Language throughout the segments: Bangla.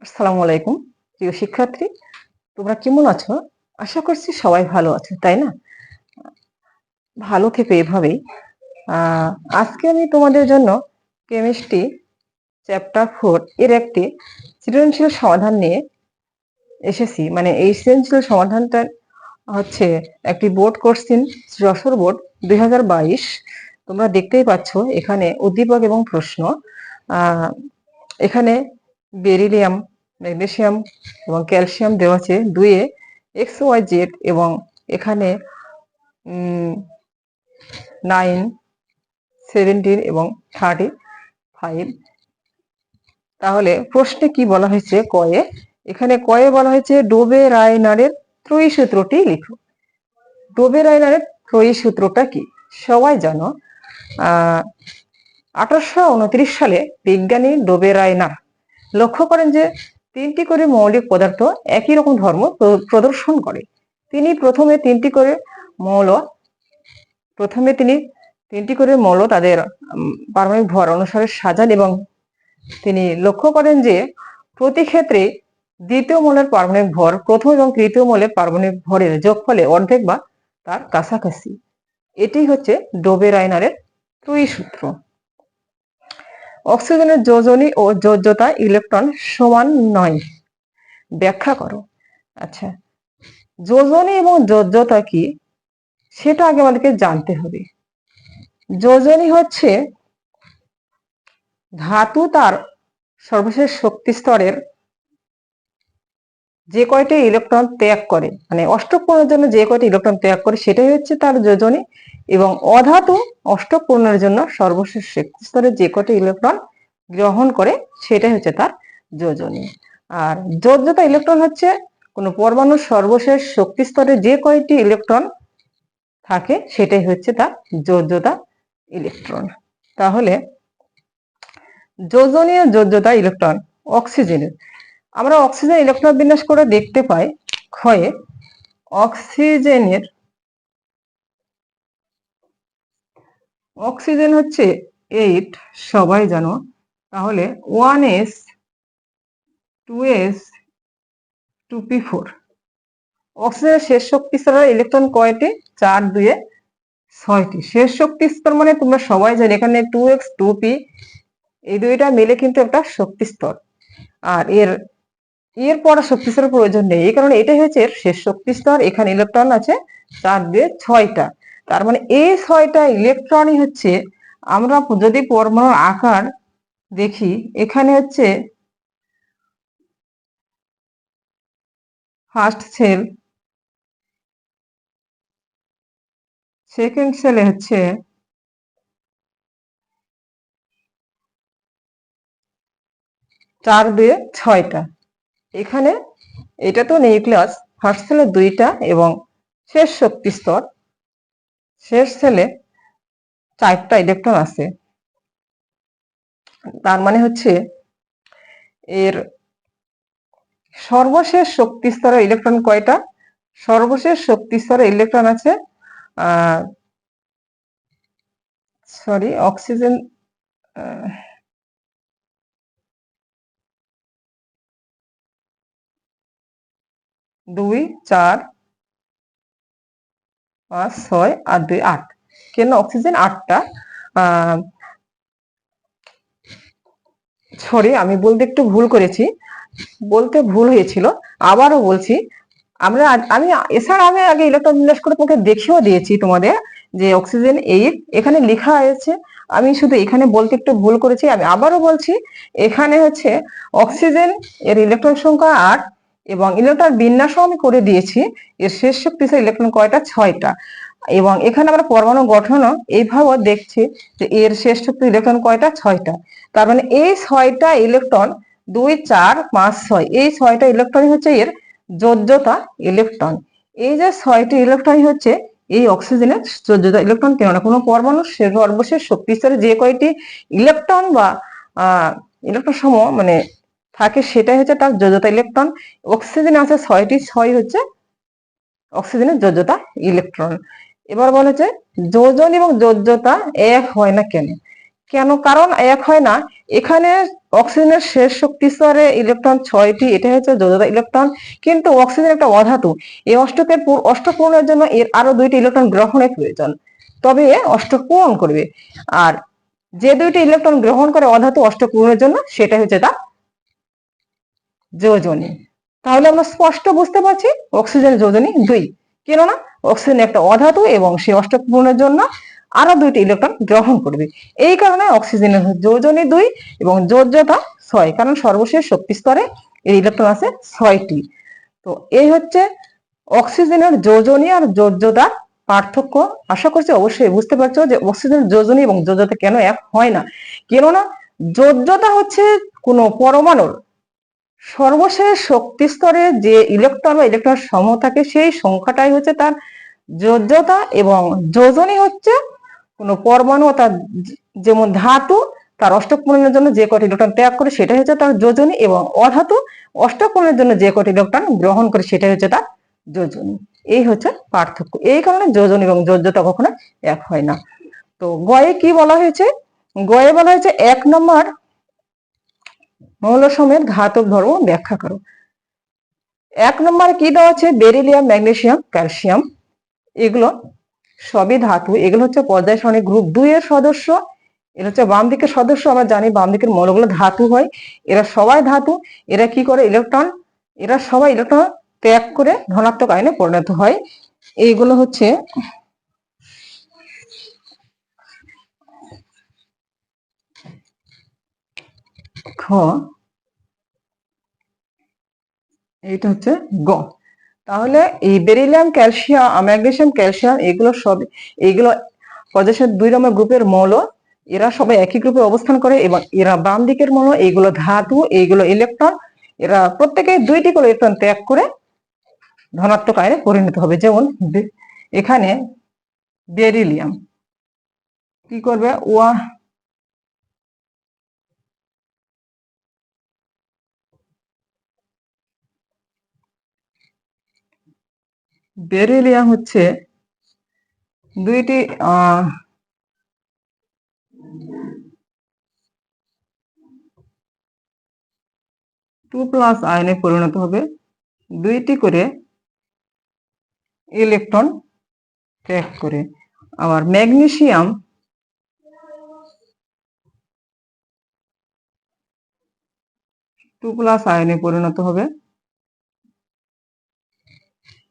আসসালামু আলাইকুম প্রিয় শিক্ষার্থী, তোমরা কেমন আছো? আশা করছি সবাই ভালো আছো, তাই না? ভালো থেকো এভাবেই। আহ, আজকে আমি তোমাদের জন্য কেমিস্ট্রি চ্যাপ্টার 4 এর একটি সৃজনশীল সমাধান নিয়ে এসেছি। মানে এই সৃজনশীল সমাধানটা হচ্ছে একটি বোর্ড কোশ্চেন, যশোর বোর্ড 2022। তোমরা দেখতেই পাচ্ছ এখানে উদ্দীপক এবং প্রশ্ন। আহ, এখানে বেরিলিয়াম, ম্যাগনেসিয়াম এবং ক্যালসিয়াম দেওয়া আছে 2 XYZ, এবং এখানে 9, 17 এবং 35। তাহলে প্রশ্নে কি বলা হয়েছে? কয়ে, এখানে কয়ে বলা হয়েছে ডোবে রায়নারের ত্রয়ী সূত্রটি লিখো। ডোবে রায়নারের ত্রয়ী সূত্রটা কি সবাই জানো। 1829 সালে বিজ্ঞানী ডোবে রায়নার লক্ষ্য করেন যে 3টি করে মৌলিক পদার্থ একই রকম ধর্ম প্রদর্শন করে। তিনি প্রথমে 3টি করে মৌল তাদের পারমাণবিক ভর অনুসারে সাজান, এবং তিনি লক্ষ্য করেন যে প্রতি ক্ষেত্রে দ্বিতীয় মৌলের পারমাণবিক ভর প্রথম এবং তৃতীয় মৌলের পারমাণবিক ভরের যোগফলে অর্ধেক বা তার কাছাকাছি। এটি হচ্ছে ডোবে রায়নারের ত্রয়ী সূত্র। অক্সিজেনের যোজনী ও যোজ্যতা ইলেকট্রন সমান নয়, ব্যাখ্যা করো। আচ্ছা, যোজনী এবং যোজ্যতা কি সেটা আগে আমাদেরকে জানতে হবে। যোজনী হচ্ছে ধাতু তার সর্বশেষ শক্তি স্তরের যে কয়টি ইলেকট্রন ত্যাগ করে, মানে অষ্টক পূরণের জন্য যে কয়টি ইলেকট্রন ত্যাগ করে সেটাই হচ্ছে তার যোজনী। এবং অধাতু অষ্টক পূরণের জন্য সর্বশেষ শক্তি স্তরে যে কয়টি ইলেকট্রন গ্রহণ করে সেটাই হচ্ছে তার যোজনী। আর যোজ্যতা ইলেকট্রন হচ্ছে কোনো পরমাণুর সর্বশেষ শক্তি স্তরে যে কয়টি ইলেকট্রন থাকে সেটাই হচ্ছে তার যোজ্যতা ইলেকট্রন। তাহলে যোজনীয় যোজ্যতা ইলেকট্রন অক্সিজেনের, আমরা অক্সিজেন ইলেকট্রন বিন্যাস করে দেখতে পাই। ক্ষয়ে অক্সিজেন হচ্ছে 8, সবাই জানো। তাহলে 1s 2s 2p4। অক্সিজেনের শেষ শক্তি স্তরের ইলেকট্রন কয়টি? 4 2 6টি। শেষ শক্তি স্তর মানে তোমরা সবাই জানো এখানে 2x 2p, এই দুইটা মিলে কিন্তু একটা শক্তি স্তর। আর এর পর শক্তি স্তরের প্রয়োজন নেই, এই কারণে এটাই হচ্ছে এর শেষ শক্তি স্তর। এখানে ইলেকট্রন আছে 4 2 6টা। তার মানে এই 6টা ইলেকট্রনই হচ্ছে, আমরা যদি পরমাণুর আকার দেখি, এখানে হচ্ছে ফার্স্ট সেল, সেকেন্ড সেলে হচ্ছে 4 2 6টা। এখানে এটা তো নিউক্লিয়াস, ফার্স্ট সেলে 2টা এবং শেষ শক্তি স্তর, শেষ সেলে 4টা ইলেকট্রন আছে। তার মানে হচ্ছে এর সর্বশেষ শক্তি স্তরের ইলেকট্রন কয়টা? সর্বশেষ শক্তি স্তরের ইলেকট্রন আছে অক্সিজেন 2 4 5 6 আর 2 8। কেন অক্সিজেন 8টা? আমি বলতে একটু ভুল করেছি, বলতে ভুল হয়েছিল, আবারও বলছি। আমি এছাড়া আমি আগে ইলেকট্রন বিন্যাস করে তোমাকে দেখিয়েও দিয়েছি তোমাদের যে অক্সিজেন 8 এখানে লেখা আছে। আমি শুধু এখানে বলতে একটু ভুল করেছি, আমি আবারও বলছি। এখানে হচ্ছে অক্সিজেন এর ইলেকট্রন সংখ্যা 8 এবং ইলেকট্রন বিন্যাসও আমি করে দিয়েছি। এর শেষ শক্তি ইলেকট্রন কয়টা? 6টা। এবং এখানে আমরা পরমাণু গঠনও এইভাবে দেখছি যে এর শেষ শক্তি ইলেকট্রন কয়টা? 6টা। তার মানে এই 6টা ইলেকট্রন 2 4 5 6, এই 6টা ইলেকট্রন হচ্ছে এর যোজ্যতা ইলেকট্রন। এই যে 6টি ইলেকট্রন হচ্ছে এই অক্সিজেনের যোজ্যতা ইলেকট্রন। কেননা কোনো পরমাণুর সর্বশেষ শক্তি স্তরে যে কয়টি ইলেকট্রন বা ইলেকট্রন সমূহ মানে থাকে সেটাই হচ্ছে তার যোজ্যতা ইলেকট্রন। অক্সিজেন আছে 6টি, 6 হচ্ছে অক্সিজেনের যোজ্যতা ইলেকট্রন। এবার বলা হচ্ছে যোজন এবং যোজ্যতা এক হয় না কেন? কেন? কারণ এক হয় না। এখানে অক্সিজেনের শেষ শক্তি স্তরে ইলেকট্রন 6টি, এটা হচ্ছে যোজ্যতা ইলেকট্রন, কিন্তু অক্সিজেন একটা অধাতু। এই অষ্টক পূরণের জন্য এর আরো 2টি ইলেকট্রন গ্রহণের প্রয়োজন, তবে অষ্টক পূরণ করবে। আর যে 2টি ইলেকট্রন গ্রহণ করে অধাতু অষ্টক পূরণের জন্য, সেটা হচ্ছে তার যোজনী। তাহলে আমরা স্পষ্ট বুঝতে পারছি অক্সিজেন যোজনী 2, কেননা অক্সিজেন একটা অধাতু এবং সে অষ্টক পূরণের জন্য আরো 2টি ইলেকট্রন গ্রহণ করবে। এই কারণে অক্সিজেনের যোজনী 2 এবং যোজ্যতা 6, কারণ সর্বশেষ শক্তি স্তরে এর ইলেকট্রন আছে 6টি। তো এই হচ্ছে অক্সিজেনের যোজনী আর যোজ্যতার পার্থক্য। আশা করছি অবশ্যই বুঝতে পারছো যে অক্সিজেনের যোজনী এবং যোজ্যতা কেন এক হয় না। কেননা যোজ্যতা হচ্ছে কোনো পরমাণুর সর্বশেষ শক্তি স্তরে যে ইলেকট্রন বা ইলেকট্রন সমূহ থাকে, সেই সংখ্যাটাই হচ্ছে তার যোজ্যতা, এবং যোজনী হচ্ছে কোন পরমাণু, তার যেমন ধাতু তার অষ্টক পূরণের জন্য যে কটি ইলেকট্রন ত্যাগ করে সেটাই হচ্ছে তার যোজনী, এবং অধাতু অষ্টক পূরণের জন্য যে কটি ইলেকট্রন গ্রহণ করে সেটাই হচ্ছে তার যোজনী। এই হচ্ছে পার্থক্য। এই কারণে যোজনী এবং যোজ্যতা কখনো এক হয় না। তো গয়ে কি বলা হয়েছে? গয়ে বলা হয়েছে 1 নম্বর মৌল সমেত ঘাতক ধর্ম ব্যাখ্যা করো। 1 নম্বরে কি দেওয়া আছে? বেরিলিয়াম, ম্যাগনেসিয়াম, ক্যালসিয়াম, এগুলো সবই ধাতু। এগুলো হচ্ছে পর্যায় সারণী গ্রুপ 2 এর সদস্য। এরা হচ্ছে বাম দিকের সদস্য। আমরা জানি বাম দিকের মৌলগুলো ধাতু হয়। এরা সবাই ধাতু। এরা কি করে? এরা সবাই ইলেকট্রন ত্যাগ করে ধনাত্মক আয়নে পরিণত হয়। এইগুলো হচ্ছে খ, এইটা হচ্ছে গ। তাহলে এই বেরিলিয়াম, ক্যালসিয়াম, ম্যাগনেসিয়াম, ক্যালসিয়াম, এগুলো পর্যায় 2 নম্বর গ্রুপের মৌল। এরা সবাই একই গ্রুপে অবস্থান করে এবং এরা বাম দিকের মৌল। এইগুলো ধাতু, এইগুলো ইলেকট্রন। এরা প্রত্যেকে 2টি করে ইলেকট্রন ত্যাগ করে ধনাত্মক আয়নে পরিণত হবে। যেমন এখানে বেরিলিয়াম কি করবে? বেরিলিয়াম হচ্ছে 2টি 2+ আয়নে পরিণত হবে, 2টি করে ইলেকট্রন ত্যাগ করে। আবার ম্যাগনেসিয়াম 2+ আয়নে পরিণত হবে।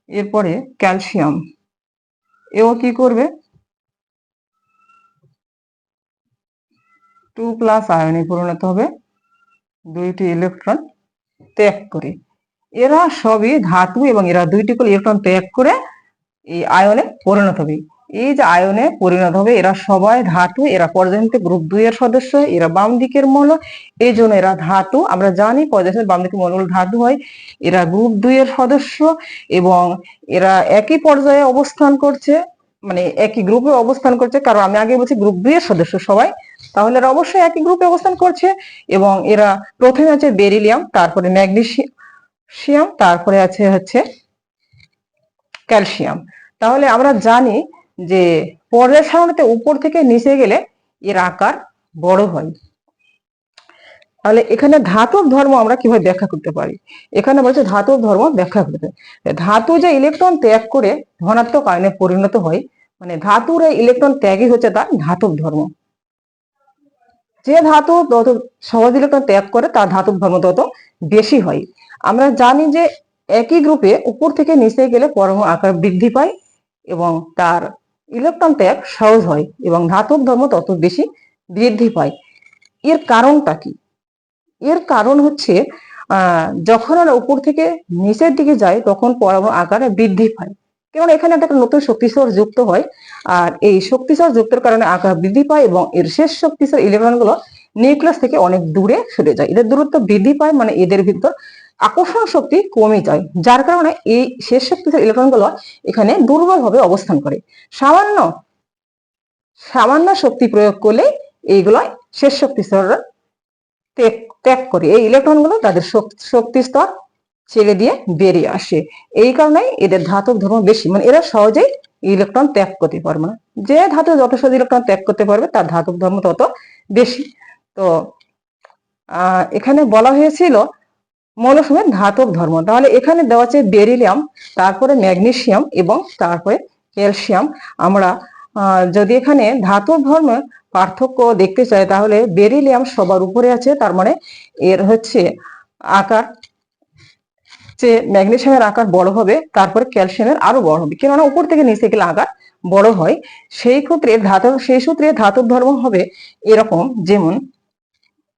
এরপরে ক্যালসিয়াম, এও কি করবে? 2+ আয়নে পরিণত হবে, 2টি ইলেকট্রন ত্যাগ করে। এরা সবই ধাতু এবং এরা 2টি করে ইলেকট্রন ত্যাগ করে এই আয়নে পরিণত হবে। এই যে আয়নে পরিণত হবে, এরা সবাই ধাতু। এরা পর্যায়ক্রমিক গ্রুপ 2 এর সদস্য। এরা বাম দিকের মৌল, এই জন্য এরা ধাতু। আমরা জানি পর্যায়ক্রমিক বাম দিকের মৌলগুলো ধাতু হয়। এরা গ্রুপ 2 এর সদস্য এবং এরা একই পর্যায়ে অবস্থান করছে, মানে একই গ্রুপে অবস্থান করছে। কারণ আমি আগে বলছি গ্রুপ 2 এর সদস্য সবাই, তাহলে এরা অবশ্যই একই গ্রুপে অবস্থান করছে। এবং এরা প্রথমে আছে বেরিলিয়াম, তারপরে ম্যাগনেসিয়াম, তারপরে হচ্ছে ক্যালসিয়াম। তাহলে আমরা জানি যে পর্যায় সারণীতে উপর থেকে নিচে গেলে এর আকার বড় হয়। তাহলে এখানে ধাতুর ধর্ম আমরা কিভাবে ব্যাখ্যা করতে পারি? এখানে বলছে ধাতুর ধর্ম ব্যাখ্যা করতে। ধাতু যে ইলেকট্রন ত্যাগ করে ধনাত্মক আয়নে পরিণত হয়, মানে ধাতুর এই ইলেকট্রন ত্যাগই হচ্ছে তার ধাতুর ধর্ম। যে ধাতু তত সহজ ইলেকট্রন ত্যাগ করে তার ধাতুর ধর্ম তত বেশি হয়। আমরা জানি যে একই গ্রুপে উপর থেকে নিচে গেলে পরমাণু আকার বৃদ্ধি পায় এবং তার ইলেকট্রন ত্যাগ সহজ হয় এবং ধাতুর ধর্ম তত বেশি বৃদ্ধি পায়। এর কারণটা কি? এর কারণ হচ্ছে যখন আমরা উপর থেকে নিচের দিকে যাই তখন পরমাণু আকার বৃদ্ধি পায়, কারণ এখানে একটা নতুন শক্তিস্তর যুক্ত হয়। আর এই শক্তিস্তর যুক্তের কারণে আকার বৃদ্ধি পায় এবং এর শেষ শক্তিস্তর ইলেকট্রন গুলো নিউক্লিয়াস থেকে অনেক দূরে সরে যায়। এদের দূরত্ব বৃদ্ধি পায়, মানে এদের ভিতর আকর্ষণ শক্তি কমে যায়, যার কারণে এই শেষ শক্তিস্তর ইলেকট্রন গুলো এখানে দুর্বলভাবে অবস্থান করে। সামান্য সামান্য শক্তি প্রয়োগ করলে এইগুলো শেষ শক্তিস্তর ত্যাগ করে এই ইলেকট্রন গুলো তাদের শক্তি স্তর ছেড়ে দিয়ে বেরিয়ে আসে। এই কারণে এদের ধাতব ধর্ম বেশি, মানে এরা সহজেই ইলেকট্রন ত্যাগ করতে পারবে না। যে ধাতু যত সহজে ইলেকট্রন ত্যাগ করতে পারবে তার ধাতব ধর্ম তত বেশি। তো এখানে বলা হয়েছিল মৌলসমূহের ধাতব ধর্ম, তাহলে এখানে দেওয়া আছে বেরিলিয়াম, তারপরে ম্যাগনেসিয়াম এবং তারপরে ক্যালসিয়াম। আমরা যদি এখানে ধাতব ধর্মের পার্থক্য দেখতে চাই তাহলে বেরিলিয়াম সবার উপরে আছে, তার মানে এর হচ্ছে আকার যে ম্যাগনেসিয়ামের আকার বড় হবে, তারপরে ক্যালসিয়ামের আরো বড় হবে, কেননা উপর থেকে নিচে গেলে আকার বড় হয়। সেই সূত্রে ধাতব ধর্ম হবে এরকম, যেমন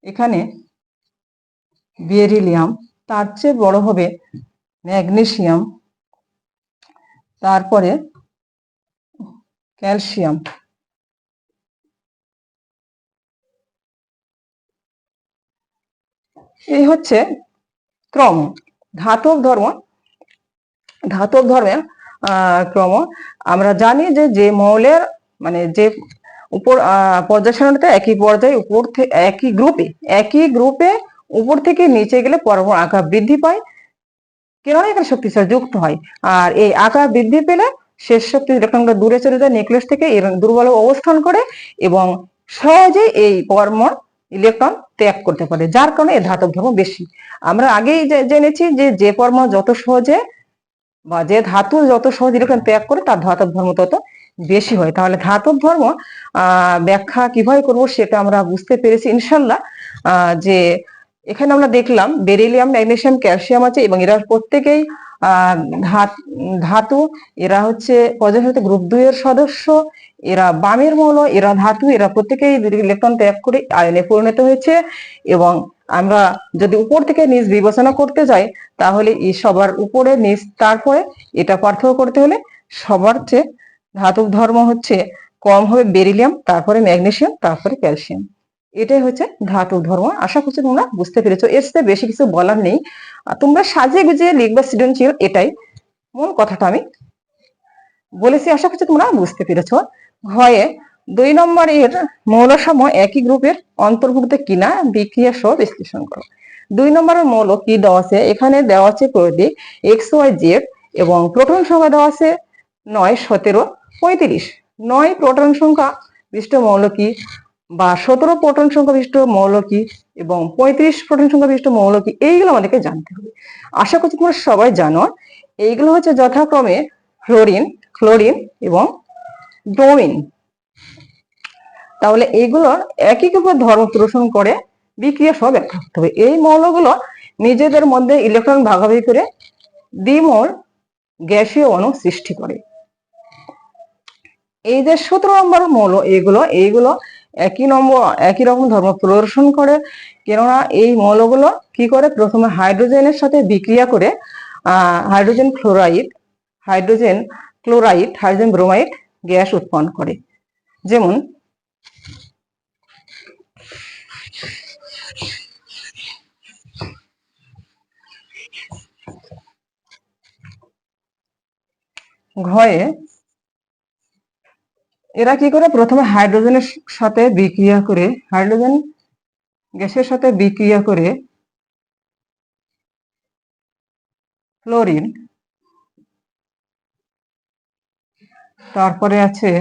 এখানে বেরিলিয়াম, তার চেয়ে বড় হবে ম্যাগনেসিয়াম, তারপরে ক্যালসিয়াম। এই হচ্ছে ক্রম ধাতব ধর্ম। ধাতব ধর্মের ক্রম আমরা জানি যে যে মৌলের মানে যে উপর পর্যায় সারণীতে একই পর্যায়ে উপর থেকে একই গ্রুপে উপর থেকে নিচে গেলে পরমাণু আকার বৃদ্ধি পায়, কেননা এখানে শক্তিশালী যুক্ত হয়। আর এই আকার বৃদ্ধি পেলে শেষ শক্তি ইলেকট্রনগুলো দূরে চলে যায়, নিউক্লিয়াস থেকে দুর্বল অবস্থান করে এবং সহজে এই পরমাণু ইলেকট্রন ত্যাগ করতে পারে, যার কারণে এর ধাতব ধর্ম বেশি। আমরা আগেই জেনেছি যে যে পরমাণু যত সহজে বা যে ধাতু যত সহজ ইলেকট্রন ত্যাগ করে তার ধাতব ধর্ম তত বেশি হয়। তাহলে ধাতব ধর্ম ব্যাখ্যা কিভাবে করব সেটা আমরা বুঝতে পেরেছি ইনশাল্লাহ। যে এখানে আমরা দেখলাম বেরিলিয়াম, ম্যাগনেসিয়াম, ক্যালসিয়াম আছে এবং এরা প্রত্যেকেই ধাতু। এরা হচ্ছে পর্যায় গ্রুপ 2 এর সদস্য, এরা বামের মৌল, এরা ধাতু, এরা প্রত্যেকেই ইলেকট্রন ত্যাগ করে আয়নে পরিণত হয়েছে। এবং আমরা যদি উপর থেকে নিচ বিবেচনা করতে যাই তাহলে সবার উপরে নিচ, তারপরে এটা পার্থক্য করতে হলে সবার চেয়ে ধাতব ধর্ম হচ্ছে কম হবে বেরিলিয়াম, তারপরে ম্যাগনেসিয়াম, তারপরে ক্যালসিয়াম। এটাই হচ্ছে ধাতব ধর্ম। আশা করছি তোমরা বুঝতে পেরেছো, এর চেয়ে বেশি কিছু বলার নেই। তোমরা সাজিয়ে গুজিয়ে লিখবা সৃজনশীল, এটাই মূল কথাটা আমি বলেছি। আশা করছি তোমরা বুঝতে পেরেছো। ঘয়ে 2 নম্বরের মৌলসমূহ একই গ্রুপের অন্তর্ভুক্ত কিনা বিক্রিয়া সহ বিশ্লেষণ করো। 2 নম্বরের মৌল কি দেওয়া আছে, এখানে দেওয়া আছে প্রতীক XYZ এবং প্রোটন সংখ্যা দেওয়া আছে 9, 17, 35। 9 প্রোটন সংখ্যা বিশিষ্ট মৌল কি, বা 17 প্রোটন সংখ্যা বিশিষ্ট মৌল কি, এবং 35 প্রোটন সংখ্যা বিশিষ্ট মৌল কি, এইগুলো আমাদেরকে জানতে হবে। আশা করছি তোমরা সবাই জানো। এইগুলো হচ্ছে যথাক্রমে ফ্লোরিন, ক্লোরিন এবং ব্রোমিন। তাহলে এইগুলোর একই গ্রুপের ধর্ম প্রদর্শন করে বিক্রিয়া সহ ব্যাখ্যা করতে হবে। এই মৌলগুলো নিজেদের মধ্যে ইলেকট্রন ভাগাভাগি করে দ্বিমূল গ্যাসীয় অণু সৃষ্টি করে। এই যে 17 নম্বর মৌল, এইগুলো একই রকম ধর্ম প্রদর্শন করে, কেননা এই মৌলগুলো কি করে, প্রথমে হাইড্রোজেনের সাথে বিক্রিয়া করে হাইড্রোজেন হাইড্রোজেন ব্রোমাইড গ্যাস উৎপন্ন করে। যেমন ঘয়ে এরা কি করে, প্রথমে হাইড্রোজেনের সাথে বিক্রিয়া করে, হাইড্রোজেন গ্যাসের সাথে বিক্রিয়া করে ফ্লোরিন, তারপরে আছে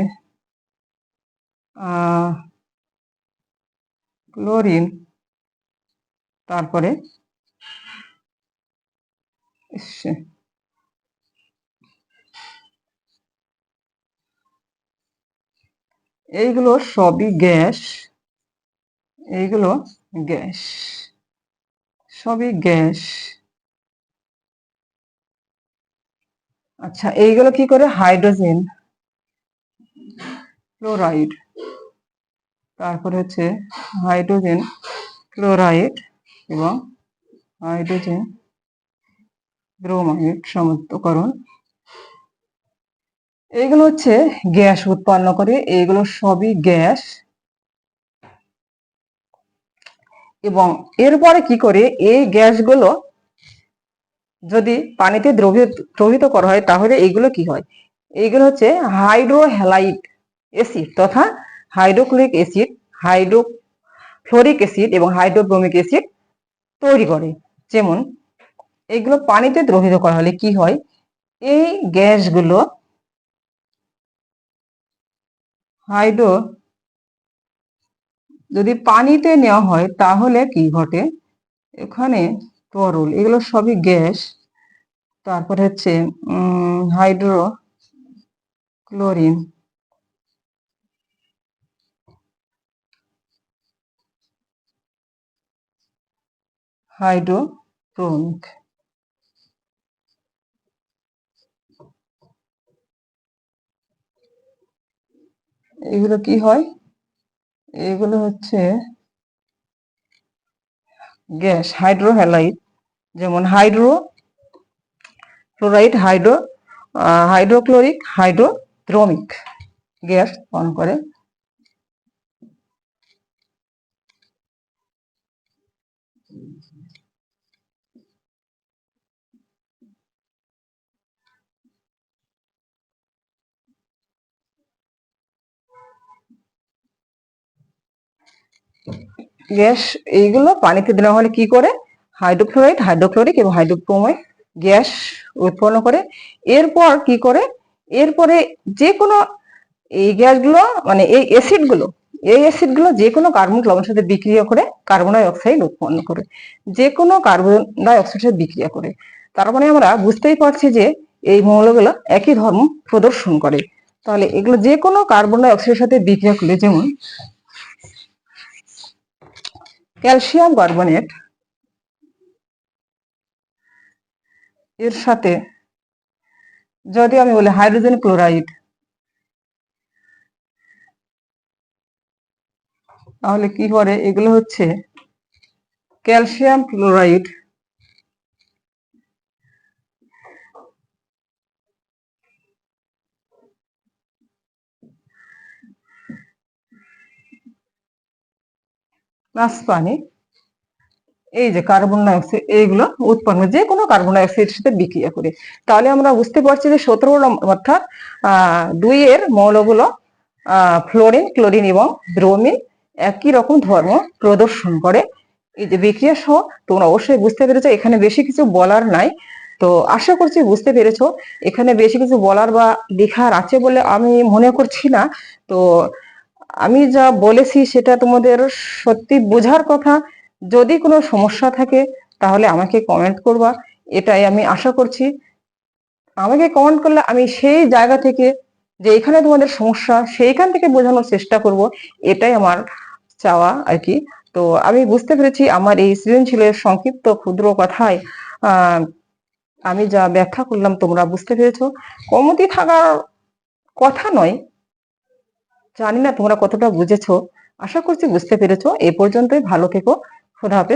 ক্লোরিন, তারপরে এইগুলো সবই গ্যাস, এইগুলো গ্যাস, সবই গ্যাস। আচ্ছা, এইগুলো কি করে, হাইড্রোজেন ক্লোরাইড, তারপরে হচ্ছে হাইড্রোজেন ক্লোরাইড এবং হাইড্রোজেন ব্রোমাইড সমুদ্রকরণ, এইগুলো হচ্ছে গ্যাস উৎপন্ন করে। এইগুলো সবই গ্যাস। এবং এরপরে কি করে, এই গ্যাসগুলো যদি পানিতে দ্রবীভূত করা হয় তাহলে এইগুলো কি হয়, এইগুলো হচ্ছে হাইড্রোহ্যালাইড অ্যাসিড তথা হাইড্রোক্লোরিক অ্যাসিড, হাইড্রোফ্লোরিক অ্যাসিড এবং হাইড্রোব্রোমিক অ্যাসিড তৈরি করে। যেমন এগুলো পানিতে দ্রবীভূত করা হলে কি হয়, এই গ্যাসগুলো যদি পানিতে নেওয়া হয় তাহলে কি ঘটে, এখানে তরল, এগুলো সবই গ্যাস। তারপরে হচ্ছে হাইড্রোক্লোরিন, হাইড্রোক্লোরিক, এগুলো কি হয়, এগুলো হচ্ছে গ্যাস হাইড্রোহ্যালাইড, যেমন হাইড্রোক্লোরাইড, হাইড্রোক্লোরিক, হাইড্রোথ্রমিক গ্যাস উৎপন্ন করে। গ্যাস এইগুলো পানিতে দেওয়া হলে কি করে, হাইড্রোক্লোরাইড, হাইড্রোক্লোরিক এবং হাইড্রোক্রোমিক গ্যাস উৎপন্ন করে। এরপর কি করে, এরপরে যে কোনো এই গ্যাসগুলো মানে এই অ্যাসিডগুলো যে কোনো কার্বন লবণের সাথে বিক্রিয়া করে কার্বন ডাই অক্সাইড উৎপন্ন করে, যে কোনো কার্বন ডাই অক্সাইডের সাথে বিক্রিয়া করে। তার মানে আমরা বুঝতেই পারছি যে এই মৌলগুলো একই ধর্ম প্রদর্শন করে। তাহলে এগুলো যে কোনো কার্বন ডাই অক্সাইডের সাথে বিক্রিয়া করলে, যেমন ক্যালসিয়াম কার্বনেট এর সাথে যদি আমি বলি হাইড্রোজেন ক্লোরাইড, তাহলে কি করে, এগুলো হচ্ছে ক্যালসিয়াম ক্লোরাইড প্লাস পানি, এই যে কার্বন ডাই অক্সাইড, এইগুলো উৎপন্ন যে কোনো কার্বন ডাই অক্সাইডের সাথে বিক্রিয়া করে। তাহলে আমরা বুঝতে পারছি যে 17 নম্বর অর্থাৎ 2 এর মৌলগুলো ফ্লোরিন, ক্লোরিন এবং ব্রোমিন একই রকম ধর্ম প্রদর্শন করে। এই যে বিক্রিয়া সহ তোমরা অবশ্যই বুঝতে পেরেছো, এখানে বেশি কিছু বলার নাই। তো আশা করছি বুঝতে পেরেছো, এখানে বেশি কিছু বলার বা লেখার আছে বলে আমি মনে করছি না। তো আমি যা বলেছি সেটা তোমাদের সত্যি বোঝার কথা। যদি কোনো সমস্যা থাকে তাহলে আমাকে কমেন্ট করবা, এটাই আমি আশা করছি। আমাকে কমেন্ট করলে আমি সেই জায়গা থেকে যে এখানে তোমাদের সমস্যা সেইখান থেকে বোঝানোর চেষ্টা করব, এটাই আমার চাওয়া আর কি। তো আমি বুঝতে পেরেছি আমার এই সৃজনশীলের সংক্ষিপ্ত ক্ষুদ্র কথায় আমি যা ব্যাখ্যা করলাম তোমরা বুঝতে পেরেছো। কমতি থাকার কথা নয়, জানি না তোমরা কতটা বুঝেছো, আশা করছি বুঝতে পেরেছো। এ পর্যন্তই, ভালো থেকো, খোদা হাফেজ।